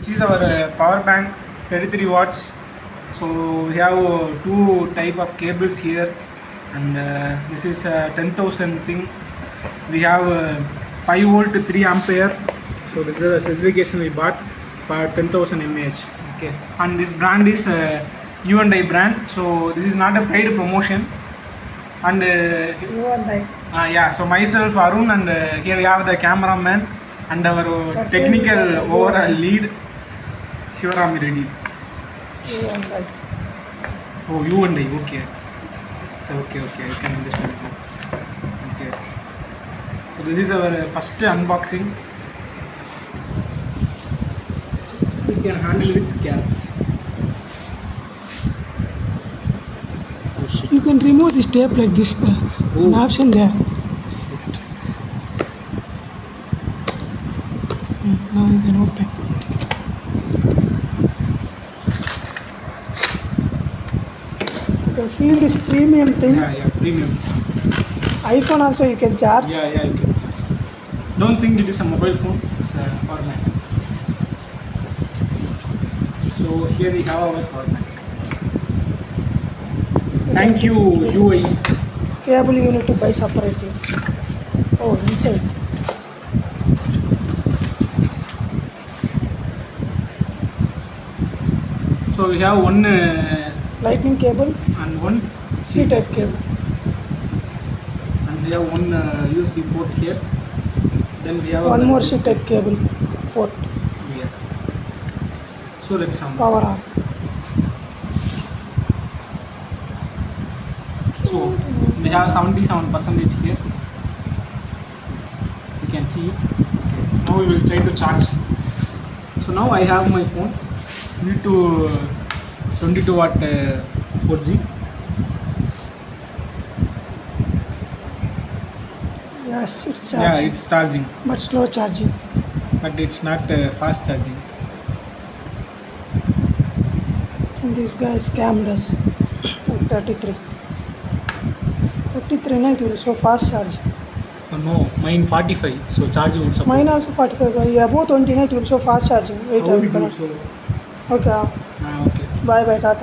This is our power bank, 33 watts. So we have two type of cables here, and this is a 10,000 thing. We have 5 volt 3 ampere. So this is the specification we bought for 10,000 mAh. Okay, and this brand is U&I brand. So this is not a paid promotion. And U&I. yeah, so myself Arun, and here we have the cameraman and our technical overall lead Shivarami Reddy. U&I. Oh, U&I, okay. So okay, I can understand. Okay. So this is our first unboxing. We can handle with care. Oh shit. You can remove this tape like this. An option there. Shit. Now you can open. You can feel this premium thing. Yeah, premium. iPhone also you can charge. Yeah, you can charge. Don't think it is a mobile phone. It's a power bank. So here we have our power bank. Thank you, UI. Cable you need to buy separately. Oh, inside. So we have one Lightning cable, and one C-type cable. and we have one USB port here. Then we have One more C-type cable port. here. So let's on. Power on. So we have 77% here. You can see it. Okay. Now we will try to charge. So now I have my phone. Need to 22 watt 4G. Yes, it's Yeah, charging. it's charging, But slow charging. but it's not fast charging. And this guy scammed us. 33. 33 night will show fast charge. Oh, no, mine 45. So charge will support. Mine also 45. Above 20 night will show fast charging. Wait, How I we will do connect. so? Okay. Okay. Bye bye, Tata.